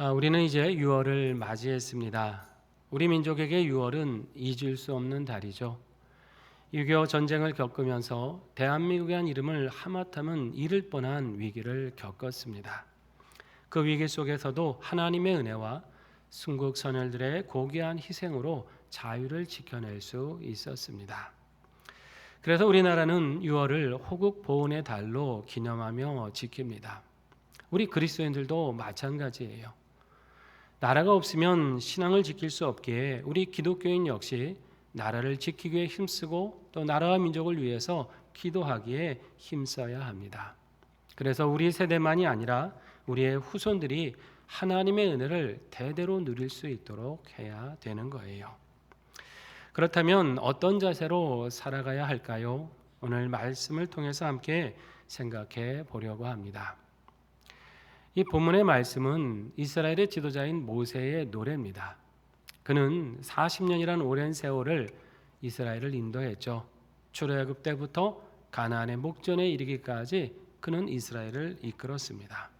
우리는 이제 6월을 맞이했습니다. 우리 민족에게 6월은 잊을 수 없는 달이죠. 6.25 전쟁을 겪으면서 대한민국이라는 이름을 하마터면 잃을 뻔한 위기를 겪었습니다. 그 위기 속에서도 하나님의 은혜와 순국 선열들의 고귀한 희생으로 자유를 지켜낼 수 있었습니다. 그래서 우리나라는 6월을 호국 보훈의 달로 기념하며 지킵니다. 우리 그리스도인들도 마찬가지예요. 나라가 없으면 신앙을 지킬 수 없기에 우리 기독교인 역시 나라를 지키기 위해 힘쓰고 또 나라와 민족을 위해서 기도하기에 힘써야 합니다. 그래서 우리 세대만이 아니라 우리의 후손들이 하나님의 은혜를 대대로 누릴 수 있도록 해야 되는 거예요. 그렇다면 어떤 자세로 살아가야 할까요? 오늘 말씀을 통해서 함께 생각해 보려고 합니다. 이 본문의 말씀은 이스라엘의 지도자인 모세의 노래입니다. 그는 40년이란 오랜 세월을 이스라엘을 인도했죠. 출애굽 때부터 가나안의 목전에 이르기까지 그는 이스라엘을 이끌었습니다.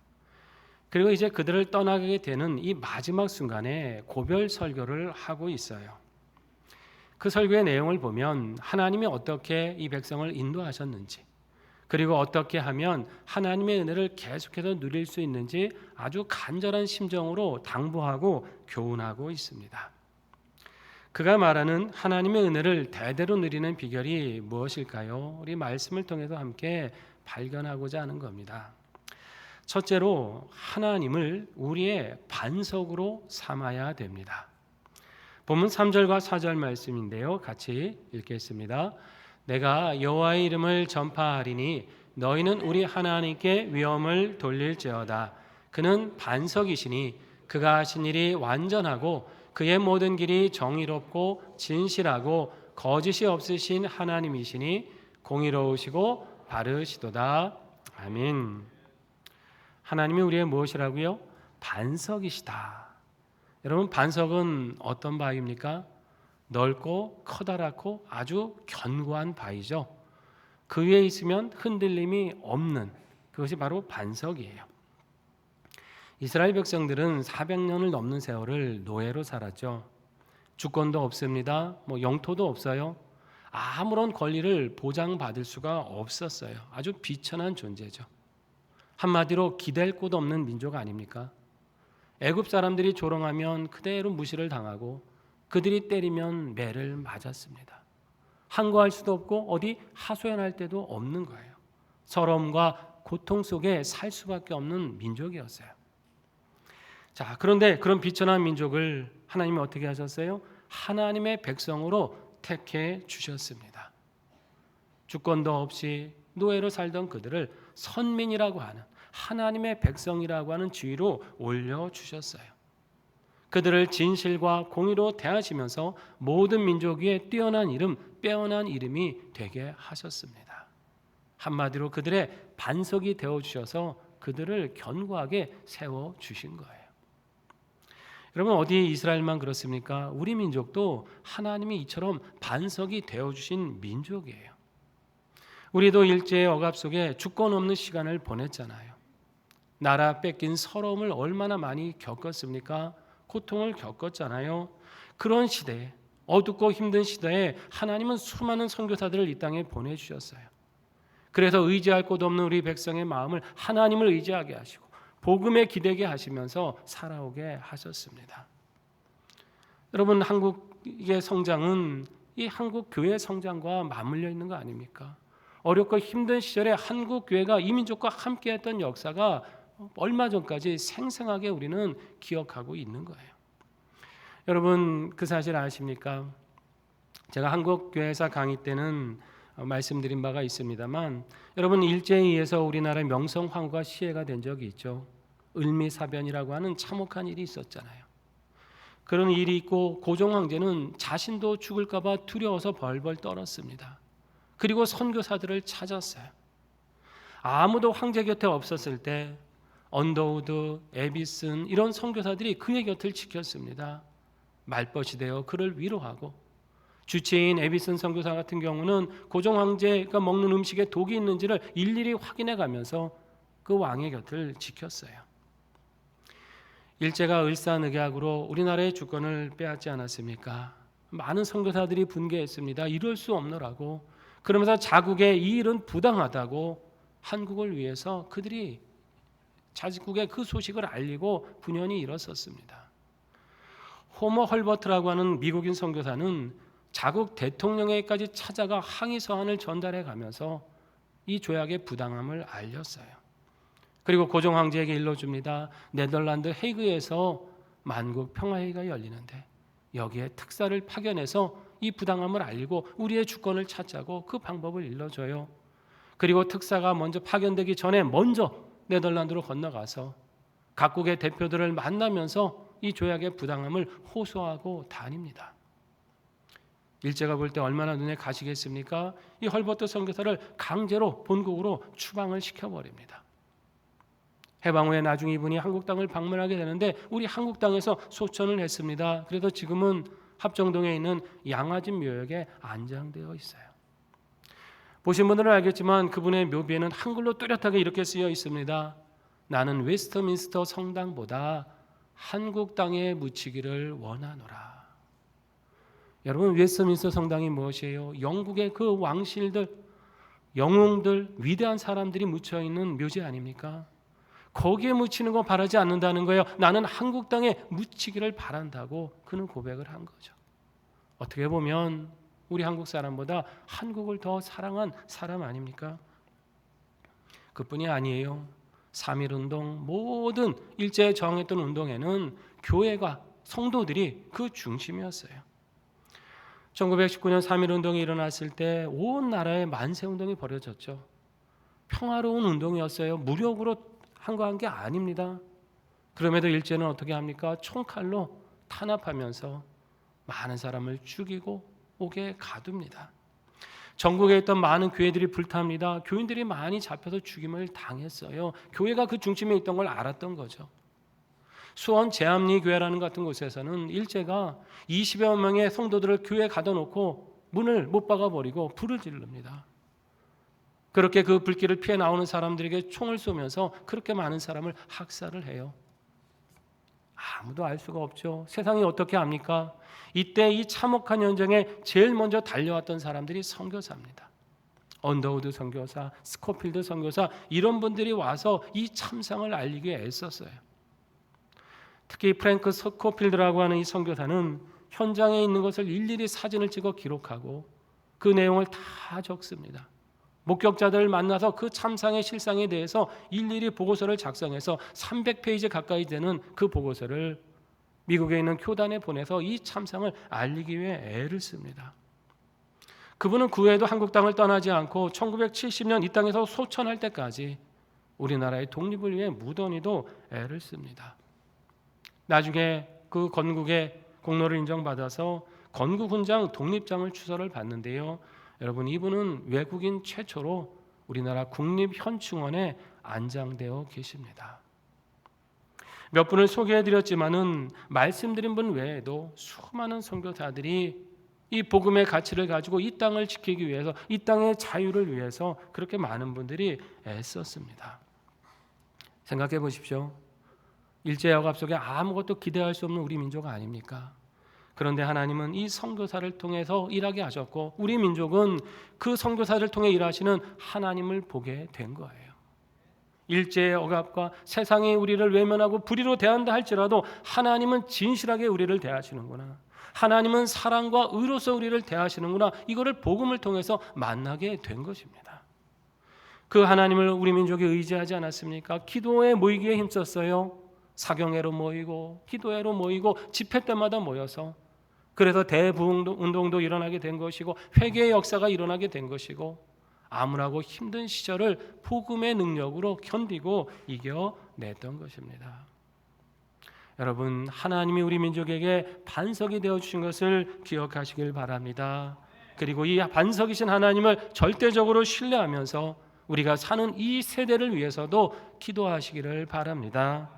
그리고 이제 그들을 떠나게 되는 이 마지막 순간에 고별 설교를 하고 있어요. 그 설교의 내용을 보면 하나님이 어떻게 이 백성을 인도하셨는지, 그리고 어떻게 하면 하나님의 은혜를 계속해서 누릴 수 있는지 아주 간절한 심정으로 당부하고 교훈하고 있습니다. 그가 말하는 하나님의 은혜를 대대로 누리는 비결이 무엇일까요? 우리 말씀을 통해서 함께 발견하고자 하는 겁니다. 첫째로 하나님을 우리의 반석으로 삼아야 됩니다. 본문 3절과 4절 말씀인데요. 같이 읽겠습니다. 내가 여호와의 이름을 전파하리니 너희는 우리 하나님께 위엄을 돌릴지어다. 그는 반석이시니 그가 하신 일이 완전하고 그의 모든 길이 정의롭고 진실하고 거짓이 없으신 하나님이시니 공의로우시고 바르시도다. 아멘. 하나님이 우리의 무엇이라고요? 반석이시다. 여러분, 반석은 어떤 바위입니까? 넓고 커다랗고 아주 견고한 바위죠. 그 위에 있으면 흔들림이 없는, 그것이 바로 반석이에요. 이스라엘 백성들은 400년을 넘는 세월을 노예로 살았죠. 주권도 없습니다. 영토도 없어요. 아무런 권리를 보장받을 수가 없었어요. 아주 비천한 존재죠. 한마디로 기댈 곳 없는 민족 아닙니까? 애굽 사람들이 조롱하면 그대로 무시를 당하고 그들이 때리면 매를 맞았습니다. 항거할 수도 없고 어디 하소연할 데도 없는 거예요. 서러움과 고통 속에 살 수밖에 없는 민족이었어요. 자, 그런데 그런 비천한 민족을 하나님이 어떻게 하셨어요? 하나님의 백성으로 택해 주셨습니다. 주권도 없이 노예로 살던 그들을 선민이라고 하는, 하나님의 백성이라고 하는 지위로 올려주셨어요. 그들을 진실과 공의로 대하시면서 모든 민족 위에 뛰어난 이름, 빼어난 이름이 되게 하셨습니다. 한마디로 그들의 반석이 되어주셔서 그들을 견고하게 세워주신 거예요. 여러분, 어디 이스라엘만 그렇습니까? 우리 민족도 하나님이 이처럼 반석이 되어주신 민족이에요. 우리도 일제의 억압 속에 주권 없는 시간을 보냈잖아요. 나라 뺏긴 서러움을 얼마나 많이 겪었습니까? 고통을 겪었잖아요. 그런 시대에, 어둡고 힘든 시대에 하나님은 수많은 선교사들을 이 땅에 보내주셨어요. 그래서 의지할 곳 없는 우리 백성의 마음을 하나님을 의지하게 하시고 복음에 기대게 하시면서 살아오게 하셨습니다. 여러분, 한국의 성장은 이 한국 교회의 성장과 맞물려 있는 거 아닙니까? 어렵고 힘든 시절에 한국 교회가 이 민족과 함께했던 역사가 얼마 전까지 생생하게 우리는 기억하고 있는 거예요. 여러분, 그 사실 아십니까? 제가 한국교회사 강의 때는 말씀드린 바가 있습니다만, 여러분, 일제에 의해서 우리나라의 명성 황후가 시해가 된 적이 있죠. 을미사변이라고 하는 참혹한 일이 있었잖아요. 그런 일이 있고 고종 황제는 자신도 죽을까 봐 두려워서 벌벌 떨었습니다. 그리고 선교사들을 찾았어요. 아무도 황제 곁에 없었을 때 언더우드, 에비슨 이런 선교사들이 그의 곁을 지켰습니다. 말벗이 되어 그를 위로하고, 주치인 에비슨 선교사 같은 경우는 고종 황제가 먹는 음식에 독이 있는지를 일일이 확인해 가면서 그 왕의 곁을 지켰어요. 일제가 을사늑약으로 우리나라의 주권을 빼앗지 않았습니까? 많은 선교사들이 분개했습니다. 이럴 수 없노라고. 그러면서 자국의 이 일은 부당하다고 한국을 위해서 그들이 자국의 그 소식을 알리고 분연히 일었었습니다. 호머 헐버트라고 하는 미국인 선교사는 자국 대통령에게까지 찾아가 항의 서한을 전달해 가면서 이 조약의 부당함을 알렸어요. 그리고 고종 황제에게 일러줍니다. 네덜란드 헤이그에서 만국 평화회의가 열리는데 여기에 특사를 파견해서 이 부당함을 알리고 우리의 주권을 찾자고 그 방법을 일러줘요. 그리고 특사가 먼저 파견되기 전에 먼저 네덜란드로 건너가서 각국의 대표들을 만나면서 이 조약의 부당함을 호소하고 다닙니다. 일제가 볼 때 얼마나 눈에 가시겠습니까? 이 헐버트 선교사를 강제로 본국으로 추방을 시켜버립니다. 해방 후에 나중에 이분이 한국 땅을 방문하게 되는데 우리 한국 땅에서 소천을 했습니다. 그래서 지금은 합정동에 있는 양화진 묘역에 안장되어 있어요. 보신 분들은 알겠지만 그분의 묘비에는 한글로 뚜렷하게 이렇게 쓰여 있습니다. 나는 웨스트민스터 성당보다 한국 땅에 묻히기를 원하노라. 여러분, 웨스트민스터 성당이 무엇이에요? 영국의 그 왕실들, 영웅들, 위대한 사람들이 묻혀 있는 묘지 아닙니까? 거기에 묻히는 거 바라지 않는다는 거예요. 나는 한국 땅에 묻히기를 바란다고 그는 고백을 한 거죠. 어떻게 보면 우리 한국 사람보다 한국을 더 사랑한 사람 아닙니까? 그뿐이 아니에요. 3.1운동 모든 일제에 저항했던 운동에는 교회가 성도들이 그 중심이었어요. 1919년 3.1운동이 일어났을 때 온 나라에 만세운동이 벌어졌죠. 평화로운 운동이었어요. 무력으로 한 게 아닙니다. 그럼에도 일제는 어떻게 합니까? 총칼로 탄압하면서 많은 사람을 죽이고 옥에 가둡니다. 전국에 있던 많은 교회들이 불탑니다. 교인들이 많이 잡혀서 죽임을 당했어요. 교회가 그 중심에 있던 걸 알았던 거죠. 수원 제암리 교회라는 같은 곳에서는 일제가 20여 명의 성도들을 교회에 가둬놓고 문을 못 박아버리고 불을 지릅니다. 그렇게 그 불길을 피해 나오는 사람들에게 총을 쏘면서 그렇게 많은 사람을 학살을 해요. 아무도 알 수가 없죠. 세상이 어떻게 압니까? 이때 이 참혹한 현장에 제일 먼저 달려왔던 사람들이 선교사입니다. 언더우드 선교사, 스코필드 선교사 이런 분들이 와서 이 참상을 알리기 위해 애썼어요. 특히 프랭크 스코필드라고 하는 이 선교사는 현장에 있는 것을 일일이 사진을 찍어 기록하고 그 내용을 다 적습니다. 목격자들을 만나서 그 참상의 실상에 대해서 일일이 보고서를 작성해서 300페이지 가까이 되는 그 보고서를 미국에 있는 교단에 보내서 이 참상을 알리기 위해 애를 씁니다. 그분은 그 후에도 한국 땅을 떠나지 않고 1970년 이 땅에서 소천할 때까지 우리나라의 독립을 위해 무던히도 애를 씁니다. 나중에 그 건국의 공로를 인정받아서 건국훈장 독립장을 추서를 받는데요. 여러분, 이분은 외국인 최초로 우리나라 국립현충원에 안장되어 계십니다. 몇 분을 소개해드렸지만은 말씀드린 분 외에도 수많은 선교사들이 이 복음의 가치를 가지고 이 땅을 지키기 위해서, 이 땅의 자유를 위해서 그렇게 많은 분들이 애썼습니다. 생각해 보십시오. 일제역압 속에 아무것도 기대할 수 없는 우리 민족 아닙니까? 그런데 하나님은 이 선교사를 통해서 일하게 하셨고 우리 민족은 그 선교사를 통해 일하시는 하나님을 보게 된 거예요. 일제의 억압과 세상이 우리를 외면하고 불의로 대한다 할지라도 하나님은 진실하게 우리를 대하시는구나. 하나님은 사랑과 의로서 우리를 대하시는구나. 이거를 복음을 통해서 만나게 된 것입니다. 그 하나님을 우리 민족이 의지하지 않았습니까? 기도에 모이기에 힘썼어요. 사경회로 모이고 기도회로 모이고 집회 때마다 모여서 그래서 대부흥운동도 일어나게 된 것이고 회개의 역사가 일어나게 된 것이고 암울하고 힘든 시절을 복음의 능력으로 견디고 이겨냈던 것입니다. 여러분, 하나님이 우리 민족에게 반석이 되어주신 것을 기억하시길 바랍니다. 그리고 이 반석이신 하나님을 절대적으로 신뢰하면서 우리가 사는 이 세대를 위해서도 기도하시기를 바랍니다.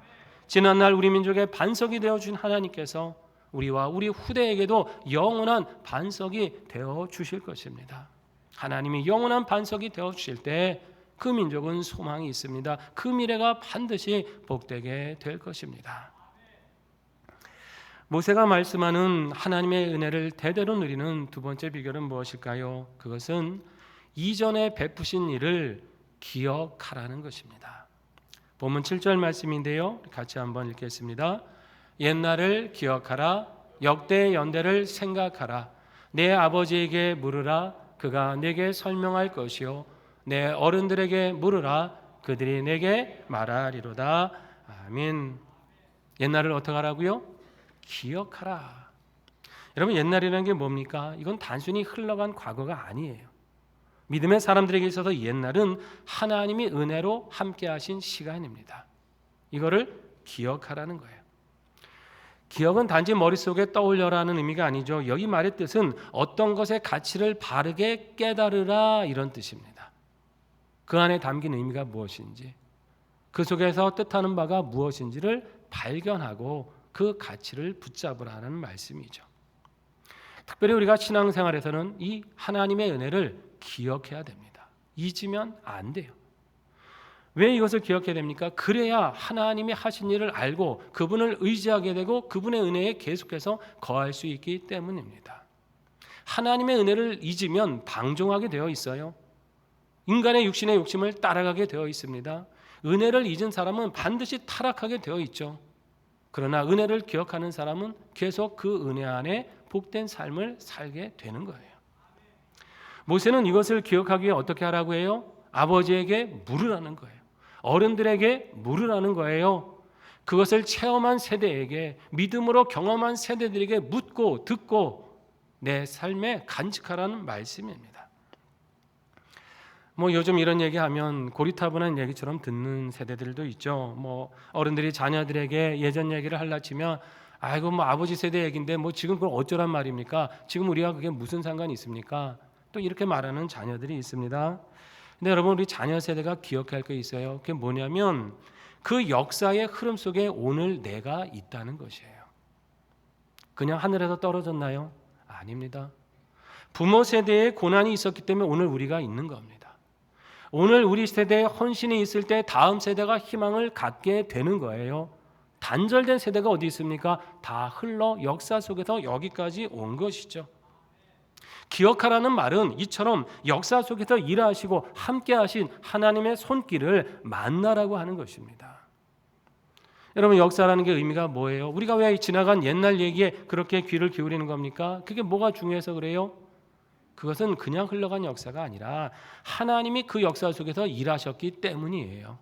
지난날 우리 민족의 반석이 되어주신 하나님께서 우리와 우리 후대에게도 영원한 반석이 되어주실 것입니다. 하나님이 영원한 반석이 되어주실 때 그 민족은 소망이 있습니다. 그 미래가 반드시 복되게 될 것입니다. 모세가 말씀하는 하나님의 은혜를 대대로 누리는 두 번째 비결은 무엇일까요? 그것은 이전에 베푸신 일을 기억하라는 것입니다. 본문 7절 말씀인데요. 같이 한번 읽겠습니다. 옛날을 기억하라. 역대 연대를 생각하라. 내 아버지에게 물으라. 그가 내게 설명할 것이요. 내 어른들에게 물으라. 그들이 내게 말하리로다. 아멘. 옛날을 어떻게 하라고요? 기억하라. 여러분, 옛날이라는 게 뭡니까? 이건 단순히 흘러간 과거가 아니에요. 믿음의 사람들에게 있어서 옛날은 하나님이 은혜로 함께 하신 시간입니다. 이거를 기억하라는 거예요. 기억은 단지 머릿속에 떠올려라는 의미가 아니죠. 여기 말의 뜻은 어떤 것의 가치를 바르게 깨달으라, 이런 뜻입니다. 그 안에 담긴 의미가 무엇인지, 그 속에서 뜻하는 바가 무엇인지를 발견하고 그 가치를 붙잡으라는 말씀이죠. 특별히 우리가 신앙생활에서는 이 하나님의 은혜를 기억해야 됩니다. 잊으면 안 돼요. 왜 이것을 기억해야 됩니까? 그래야 하나님이 하신 일을 알고 그분을 의지하게 되고 그분의 은혜에 계속해서 거할 수 있기 때문입니다. 하나님의 은혜를 잊으면 방종하게 되어 있어요. 인간의 육신의 욕심을 따라가게 되어 있습니다. 은혜를 잊은 사람은 반드시 타락하게 되어 있죠. 그러나 은혜를 기억하는 사람은 계속 그 은혜 안에 복된 삶을 살게 되는 거예요. 모세는 이것을 기억하기 위해 어떻게 하라고 해요? 아버지에게 물으라는 거예요. 어른들에게 물으라는 거예요. 그것을 체험한 세대에게, 믿음으로 경험한 세대들에게 묻고 듣고 내 삶에 간직하라는 말씀입니다. 요즘 이런 얘기하면 고리타분한 얘기처럼 듣는 세대들도 있죠. 어른들이 자녀들에게 예전 얘기를 하려 치면 아이고 아버지 세대 얘기인데 지금 그걸 어쩌란 말입니까? 지금 우리가 그게 무슨 상관이 있습니까? 또 이렇게 말하는 자녀들이 있습니다. 근데 여러분, 우리 자녀 세대가 기억해야 할 게 있어요. 그게 뭐냐면 그 역사의 흐름 속에 오늘 내가 있다는 것이에요. 그냥 하늘에서 떨어졌나요? 아닙니다. 부모 세대에 고난이 있었기 때문에 오늘 우리가 있는 겁니다. 오늘 우리 세대에 헌신이 있을 때 다음 세대가 희망을 갖게 되는 거예요. 단절된 세대가 어디 있습니까? 다 흘러 역사 속에서 여기까지 온 것이죠. 기억하라는 말은 이처럼 역사 속에서 일하시고 함께 하신 하나님의 손길을 만나라고 하는 것입니다. 여러분, 역사라는 게 의미가 뭐예요? 우리가 왜 지나간 옛날 얘기에 그렇게 귀를 기울이는 겁니까? 그게 뭐가 중요해서 그래요? 그것은 그냥 흘러간 역사가 아니라 하나님이 그 역사 속에서 일하셨기 때문이에요.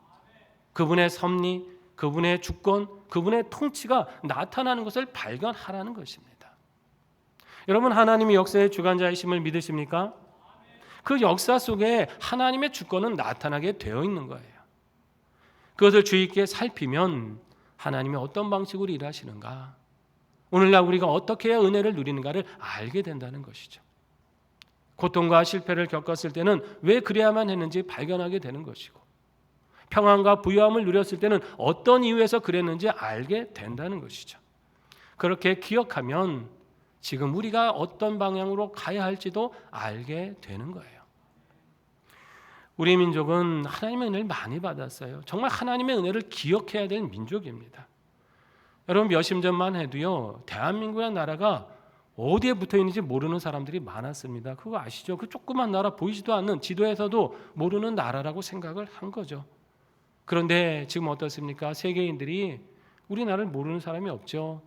그분의 섭리, 그분의 주권, 그분의 통치가 나타나는 것을 발견하라는 것입니다. 여러분, 하나님이 역사의 주관자이심을 믿으십니까? 그 역사 속에 하나님의 주권은 나타나게 되어 있는 거예요. 그것을 주의 깊게 살피면 하나님이 어떤 방식으로 일하시는가, 오늘날 우리가 어떻게 해야 은혜를 누리는가를 알게 된다는 것이죠. 고통과 실패를 겪었을 때는 왜 그래야만 했는지 발견하게 되는 것이고, 평안과 부유함을 누렸을 때는 어떤 이유에서 그랬는지 알게 된다는 것이죠. 그렇게 기억하면 지금 우리가 어떤 방향으로 가야 할지도 알게 되는 거예요. 우리 민족은 하나님의 은혜를 많이 받았어요. 정말 하나님의 은혜를 기억해야 될 민족입니다. 여러분, 몇십 년만 해도요, 대한민국이라는 나라가 어디에 붙어 있는지 모르는 사람들이 많았습니다. 그거 아시죠? 그 조그만 나라, 보이지도 않는, 지도에서도 모르는 나라라고 생각을 한 거죠. 그런데 지금 어떻습니까? 세계인들이 우리나라를 모르는 사람이 없죠.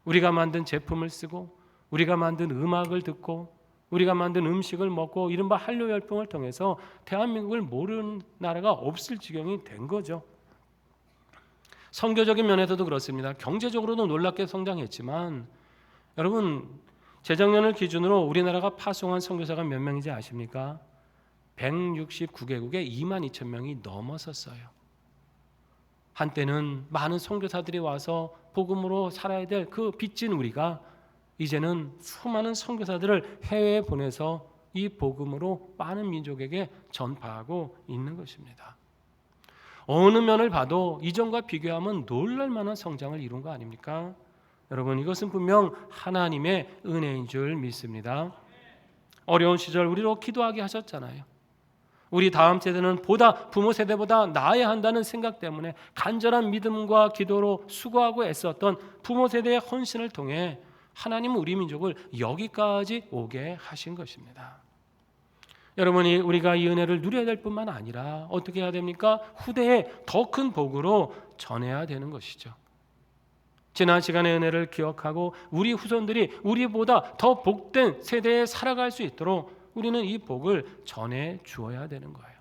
우리가 만든 제품을 쓰고, 우리가 만든 음악을 듣고, 우리가 만든 음식을 먹고, 이른바 한류 열풍을 통해서 대한민국을 모르는 나라가 없을 지경이 된 거죠. 선교적인 면에서도 그렇습니다. 경제적으로도 놀랍게 성장했지만, 여러분, 재작년을 기준으로 우리나라가 파송한 선교사가 몇 명인지 아십니까? 169개국에 22,000명이 넘었었어요. 한때는 많은 선교사들이 와서 복음으로 살아야 될 그 빚진 우리가 이제는 수많은 선교사들을 해외에 보내서 이 복음으로 많은 민족에게 전파하고 있는 것입니다. 어느 면을 봐도 이전과 비교하면 놀랄 만한 성장을 이룬 거 아닙니까? 여러분, 이것은 분명 하나님의 은혜인 줄 믿습니다. 어려운 시절 우리로 기도하게 하셨잖아요. 우리 다음 세대는 보다 부모 세대보다 나아야 한다는 생각 때문에 간절한 믿음과 기도로 수고하고 애썼던 부모 세대의 헌신을 통해 하나님은 우리 민족을 여기까지 오게 하신 것입니다. 여러분이 우리가 이 은혜를 누려야 될 뿐만 아니라 어떻게 해야 됩니까? 후대에 더 큰 복으로 전해야 되는 것이죠. 지난 시간의 은혜를 기억하고 우리 후손들이 우리보다 더 복된 세대에 살아갈 수 있도록 우리는 이 복을 전해 주어야 되는 거예요.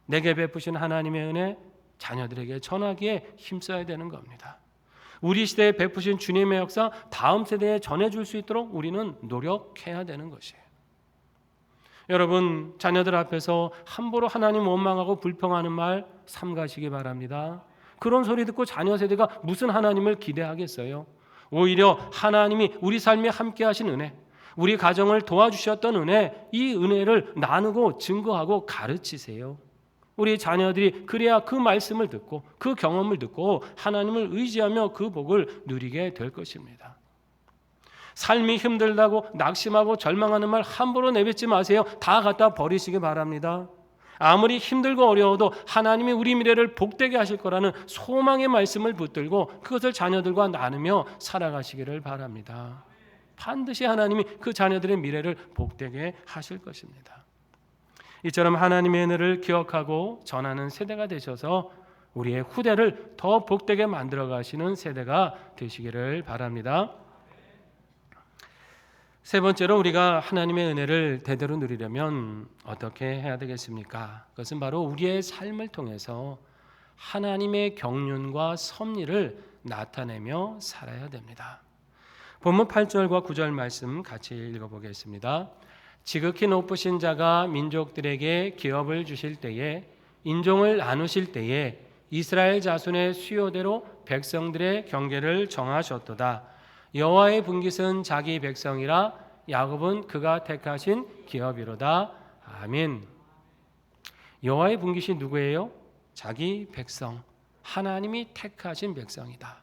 내게 베푸신 하나님의 은혜 자녀들에게 전하기에 힘써야 되는 겁니다. 우리 시대에 베푸신 주님의 역사 다음 세대에 전해줄 수 있도록 우리는 노력해야 되는 것이에요. 여러분, 자녀들 앞에서 함부로 하나님 원망하고 불평하는 말 삼가시기 바랍니다. 그런 소리 듣고 자녀 세대가 무슨 하나님을 기대하겠어요? 오히려 하나님이 우리 삶에 함께 하신 은혜, 우리 가정을 도와주셨던 은혜, 이 은혜를 나누고 증거하고 가르치세요. 우리 자녀들이 그래야 그 말씀을 듣고 그 경험을 듣고 하나님을 의지하며 그 복을 누리게 될 것입니다. 삶이 힘들다고 낙심하고 절망하는 말 함부로 내뱉지 마세요. 다 갖다 버리시기 바랍니다. 아무리 힘들고 어려워도 하나님이 우리 미래를 복되게 하실 거라는 소망의 말씀을 붙들고 그것을 자녀들과 나누며 살아가시기를 바랍니다. 반드시 하나님이 그 자녀들의 미래를 복되게 하실 것입니다. 이처럼 하나님의 은혜를 기억하고 전하는 세대가 되셔서 우리의 후대를 더 복되게 만들어 가시는 세대가 되시기를 바랍니다. 세 번째로 우리가 하나님의 은혜를 대대로 누리려면 어떻게 해야 되겠습니까? 그것은 바로 우리의 삶을 통해서 하나님의 경륜과 섭리를 나타내며 살아야 됩니다. 본문 8절과 9절 말씀 같이 읽어보겠습니다. 지극히 높으신 자가 민족들에게 기업을 주실 때에 인종을 나누실 때에 이스라엘 자손의 수요대로 백성들의 경계를 정하셨도다. 여호와의 분깃은 자기 백성이라 야곱은 그가 택하신 기업이로다. 아멘. 여호와의 분깃이 누구예요? 자기 백성, 하나님이 택하신 백성이다.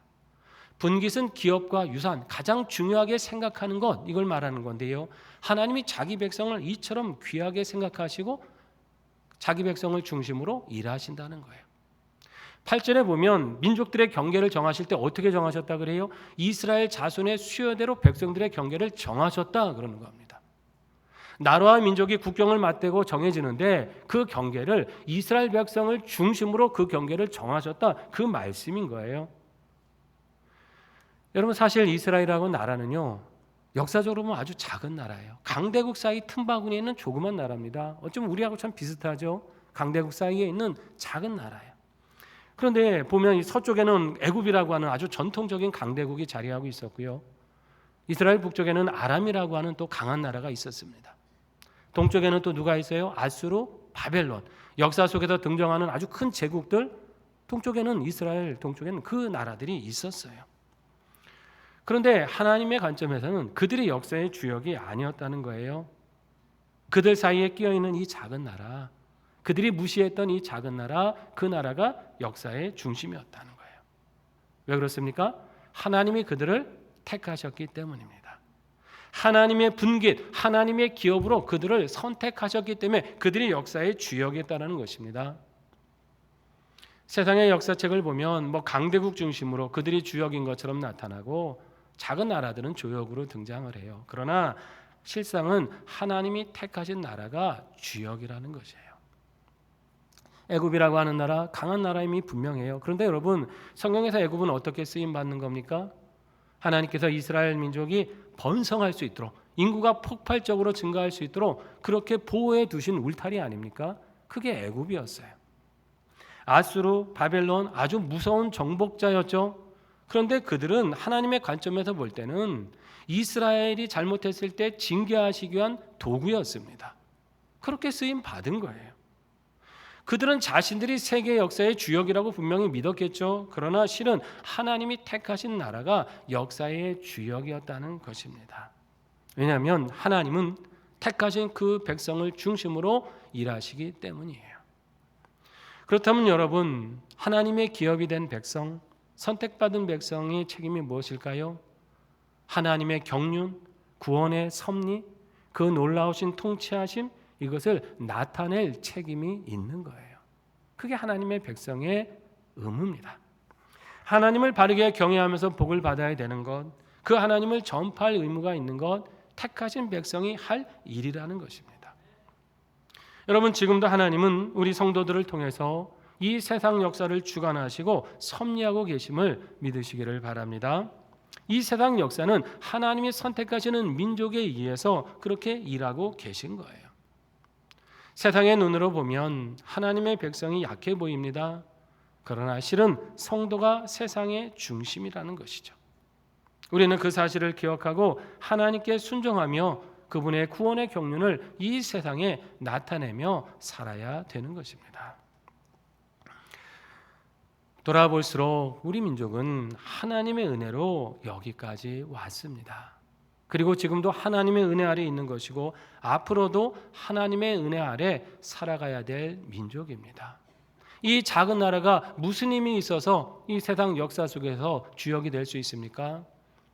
분깃은 기업과 유산, 가장 중요하게 생각하는 것, 이걸 말하는 건데요. 하나님이 자기 백성을 이처럼 귀하게 생각하시고 자기 백성을 중심으로 일하신다는 거예요. 8절에 보면 민족들의 경계를 정하실 때 어떻게 정하셨다 그래요? 이스라엘 자손의 수요대로 백성들의 경계를 정하셨다 그러는 겁니다. 나라와 민족이 국경을 맞대고 정해지는데 그 경계를 이스라엘 백성을 중심으로 그 경계를 정하셨다, 그 말씀인 거예요. 여러분, 사실 이스라엘이라고 나라는요, 역사적으로 보면 아주 작은 나라예요. 강대국 사이 틈바구니에 있는 조그만 나라입니다. 어쩌면 우리하고 참 비슷하죠. 강대국 사이에 있는 작은 나라예요. 그런데 보면 이 서쪽에는 애굽이라고 하는 아주 전통적인 강대국이 자리하고 있었고요. 이스라엘 북쪽에는 아람이라고 하는 또 강한 나라가 있었습니다. 동쪽에는 또 누가 있어요? 아수르, 바벨론. 역사 속에서 등장하는 아주 큰 제국들, 동쪽에는 이스라엘, 동쪽에는 그 나라들이 있었어요. 그런데 하나님의 관점에서는 그들의 역사의 주역이 아니었다는 거예요. 그들 사이에 끼어있는 이 작은 나라, 그들이 무시했던 이 작은 나라, 그 나라가 역사의 중심이었다는 거예요. 왜 그렇습니까? 하나님이 그들을 택하셨기 때문입니다. 하나님의 분깃, 하나님의 기업으로 그들을 선택하셨기 때문에 그들이 역사의 주역이었다는 것입니다. 세상의 역사책을 보면 강대국 중심으로 그들이 주역인 것처럼 나타나고 작은 나라들은 조역으로 등장을 해요. 그러나 실상은 하나님이 택하신 나라가 주역이라는 것이에요. 애굽이라고 하는 나라, 강한 나라임이 분명해요. 그런데 여러분, 성경에서 애굽은 어떻게 쓰임 받는 겁니까? 하나님께서 이스라엘 민족이 번성할 수 있도록, 인구가 폭발적으로 증가할 수 있도록 그렇게 보호해 두신 울타리 아닙니까? 그게 애굽이었어요. 아수르, 바벨론, 아주 무서운 정복자였죠. 그런데 그들은 하나님의 관점에서 볼 때는 이스라엘이 잘못했을 때 징계하시기 위한 도구였습니다. 그렇게 쓰임 받은 거예요. 그들은 자신들이 세계 역사의 주역이라고 분명히 믿었겠죠. 그러나 실은 하나님이 택하신 나라가 역사의 주역이었다는 것입니다. 왜냐하면 하나님은 택하신 그 백성을 중심으로 일하시기 때문이에요. 그렇다면 여러분, 하나님의 기업이 된 백성, 선택받은 백성의 책임이 무엇일까요? 하나님의 경륜, 구원의 섭리, 그 놀라우신 통치하심, 이것을 나타낼 책임이 있는 거예요. 그게 하나님의 백성의 의무입니다. 하나님을 바르게 경외하면서 복을 받아야 되는 것, 그 하나님을 전파할 의무가 있는 것, 택하신 백성이 할 일이라는 것입니다. 여러분, 지금도 하나님은 우리 성도들을 통해서 이 세상 역사를 주관하시고 섭리하고 계심을 믿으시기를 바랍니다. 이 세상 역사는 하나님이 선택하시는 민족에 의해서 그렇게 일하고 계신 거예요. 세상의 눈으로 보면 하나님의 백성이 약해 보입니다. 그러나 실은 성도가 세상의 중심이라는 것이죠. 우리는 그 사실을 기억하고 하나님께 순종하며 그분의 구원의 경륜을 이 세상에 나타내며 살아야 되는 것입니다. 돌아볼수록 우리 민족은 하나님의 은혜로 여기까지 왔습니다. 그리고 지금도 하나님의 은혜 아래 있는 것이고 앞으로도 하나님의 은혜 아래 살아가야 될 민족입니다. 이 작은 나라가 무슨 힘이 있어서 이 세상 역사 속에서 주역이 될 수 있습니까?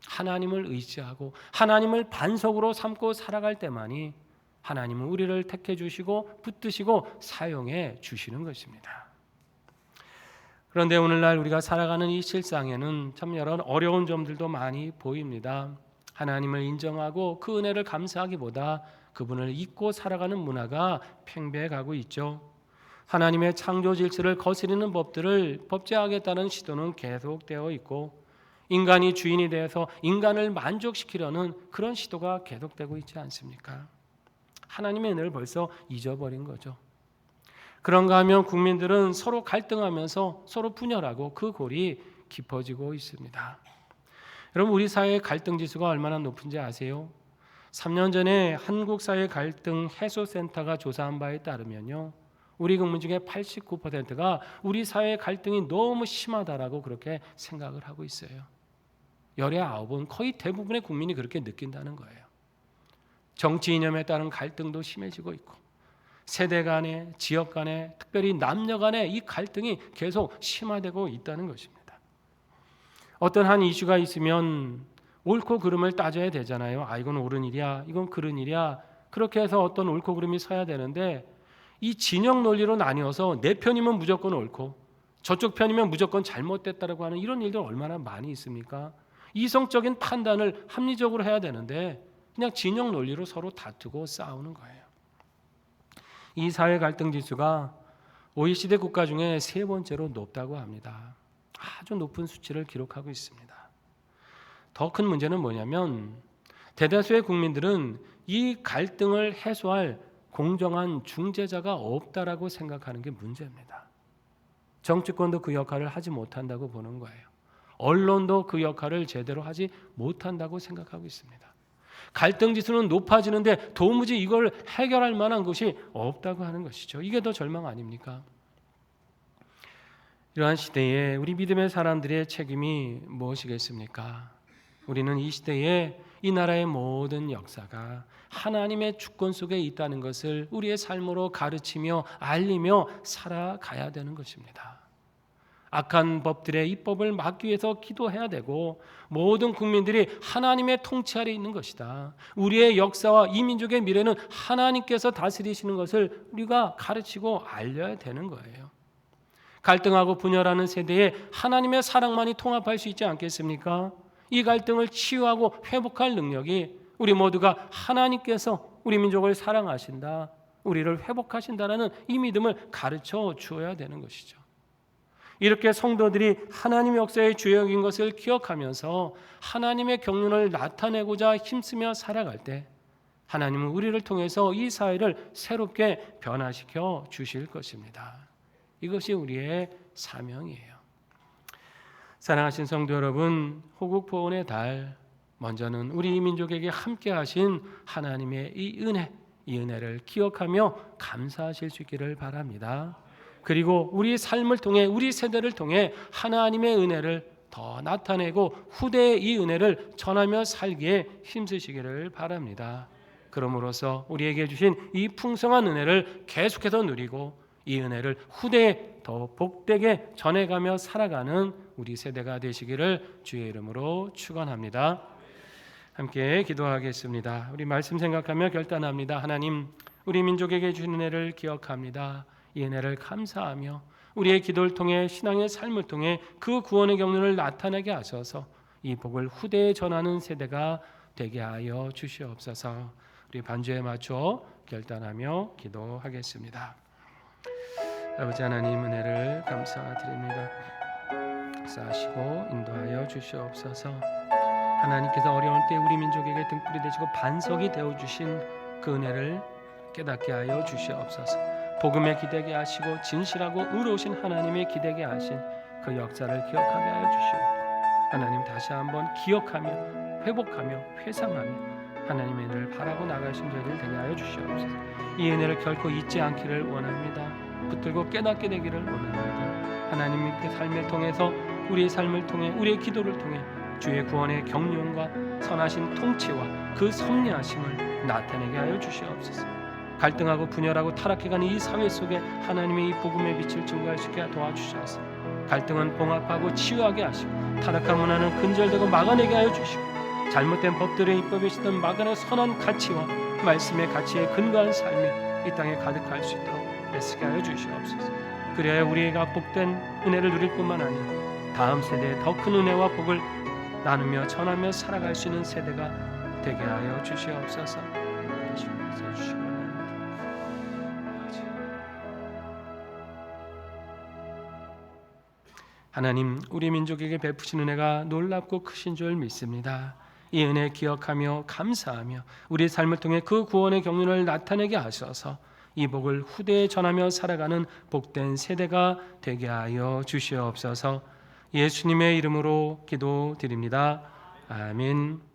하나님을 의지하고 하나님을 반석으로 삼고 살아갈 때만이 하나님은 우리를 택해 주시고 붙드시고 사용해 주시는 것입니다. 그런데 오늘날 우리가 살아가는 이 실상에는 참 여러 어려운 점들도 많이 보입니다. 하나님을 인정하고 그 은혜를 감사하기보다 그분을 잊고 살아가는 문화가 팽배해가고 있죠. 하나님의 창조 질서를 거스르는 법들을 법제하겠다는 시도는 계속되어 있고 인간이 주인이 되어서 인간을 만족시키려는 그런 시도가 계속되고 있지 않습니까? 하나님의 은혜를 벌써 잊어버린 거죠. 그런가 하면 국민들은 서로 갈등하면서 서로 분열하고 그 골이 깊어지고 있습니다. 여러분, 우리 사회의 갈등 지수가 얼마나 높은지 아세요? 3년 전에 한국사회 갈등 해소센터가 조사한 바에 따르면요, 우리 국민 중에 89%가 우리 사회의 갈등이 너무 심하다라고 그렇게 생각을 하고 있어요. 열의 9은 거의 대부분의 국민이 그렇게 느낀다는 거예요. 정치 이념에 따른 갈등도 심해지고 있고 세대 간에, 지역 간에, 특별히 남녀 간에 이 갈등이 계속 심화되고 있다는 것입니다. 어떤 한 이슈가 있으면 옳고 그름을 따져야 되잖아요. 이건 옳은 일이야, 이건 그른 일이야. 그렇게 해서 어떤 옳고 그름이 서야 되는데 이 진영 논리로 나뉘어서 내 편이면 무조건 옳고 저쪽 편이면 무조건 잘못됐다라고 하는 이런 일들 얼마나 많이 있습니까? 이성적인 판단을 합리적으로 해야 되는데 그냥 진영 논리로 서로 다투고 싸우는 거예요. 이 사회 갈등 지수가 OECD 국가 중에 3번째로 높다고 합니다. 아주 높은 수치를 기록하고 있습니다. 더 큰 문제는 뭐냐면 대다수의 국민들은 이 갈등을 해소할 공정한 중재자가 없다라고 생각하는 게 문제입니다. 정치권도 그 역할을 하지 못한다고 보는 거예요. 언론도 그 역할을 제대로 하지 못한다고 생각하고 있습니다. 갈등 지수는 높아지는데 도무지 이걸 해결할 만한 것이 없다고 하는 것이죠. 이게 더 절망 아닙니까? 이러한 시대에 우리 믿음의 사람들의 책임이 무엇이겠습니까? 우리는 이 시대에 이 나라의 모든 역사가 하나님의 주권 속에 있다는 것을 우리의 삶으로 가르치며 알리며 살아가야 되는 것입니다. 악한 법들의 입법을 막기 위해서 기도해야 되고 모든 국민들이 하나님의 통치 아래 있는 것이다. 우리의 역사와 이 민족의 미래는 하나님께서 다스리시는 것을 우리가 가르치고 알려야 되는 거예요. 갈등하고 분열하는 세대에 하나님의 사랑만이 통합할 수 있지 않겠습니까? 이 갈등을 치유하고 회복할 능력이 우리 모두가 하나님께서 우리 민족을 사랑하신다, 우리를 회복하신다라는 이 믿음을 가르쳐 주어야 되는 것이죠. 이렇게 성도들이 하나님의 역사의 주역인 것을 기억하면서 하나님의 경륜을 나타내고자 힘쓰며 살아갈 때 하나님은 우리를 통해서 이 사회를 새롭게 변화시켜 주실 것입니다. 이것이 우리의 사명이에요. 사랑하신 성도 여러분, 호국포원의 달, 먼저는 우리 민족에게 함께 하신 하나님의 이 은혜를 기억하며 감사하실 수 있기를 바랍니다. 그리고 우리 삶을 통해 우리 세대를 통해 하나님의 은혜를 더 나타내고 후대에 이 은혜를 전하며 살기에 힘쓰시기를 바랍니다. 그러므로서 우리에게 주신 이 풍성한 은혜를 계속해서 누리고 이 은혜를 후대에 더 복되게 전해가며 살아가는 우리 세대가 되시기를 주의 이름으로 축원합니다. 함께 기도하겠습니다. 우리 말씀 생각하며 결단합니다. 하나님, 우리 민족에게 주신 은혜를 기억합니다. 이 은혜를 감사하며 우리의 기도를 통해 신앙의 삶을 통해 그 구원의 경륜을 나타내게 하셔서 이 복을 후대에 전하는 세대가 되게 하여 주시옵소서. 우리 반주에 맞춰 결단하며 기도하겠습니다. 아버지 하나님, 은혜를 감사드립니다. 역사하시고 인도하여 주시옵소서. 하나님께서 어려울 때 우리 민족에게 등불이 되시고 반석이 되어주신 그 은혜를 깨닫게 하여 주시옵소서. 복음에 기대게 하시고 진실하고 의로우신 하나님의 기대게 하신 그 역사를 기억하게 하여 주시옵소서. 하나님, 다시 한번 기억하며 회복하며 회상하며 하나님의 은혜를 바라고 나가신 저희들 되게 하여 주시옵소서. 이 은혜를 결코 잊지 않기를 원합니다. 붙들고 깨닫게 되기를 원합니다. 하나님의 삶을 통해서 우리의 삶을 통해 우리의 기도를 통해 주의 구원의 경륜과 선하신 통치와 그 섭리하심을 나타내게 하여 주시옵소서. 갈등하고 분열하고 타락해가는 이 사회 속에 하나님의 이 복음의 빛을 증거할 수 있게 도와주셔서 갈등은 봉합하고 치유하게 하시고 타락한 문화는 근절되고 막아내게 하여 주시고 잘못된 법들의 입법에 있었던 막아내 선한 가치와 말씀의 가치에 근거한 삶이 이 땅에 가득할 수 있도록 애쓰게 하여 주시옵소서. 그래야 우리가 복된 은혜를 누릴 뿐만 아니라 다음 세대에 더 큰 은혜와 복을 나누며 전하며 살아갈 수 있는 세대가 되게 하여 주시옵소서. 주님께서 주시기 원합니다. 하나님, 우리 민족에게 베푸신 은혜가 놀랍고 크신 줄 믿습니다. 이 은혜 기억하며 감사하며 우리의 삶을 통해 그 구원의 경륜을 나타내게 하셔서 이 복을 후대에 전하며 살아가는 복된 세대가 되게 하여 주시옵소서. 예수님의 이름으로 기도드립니다. 아멘.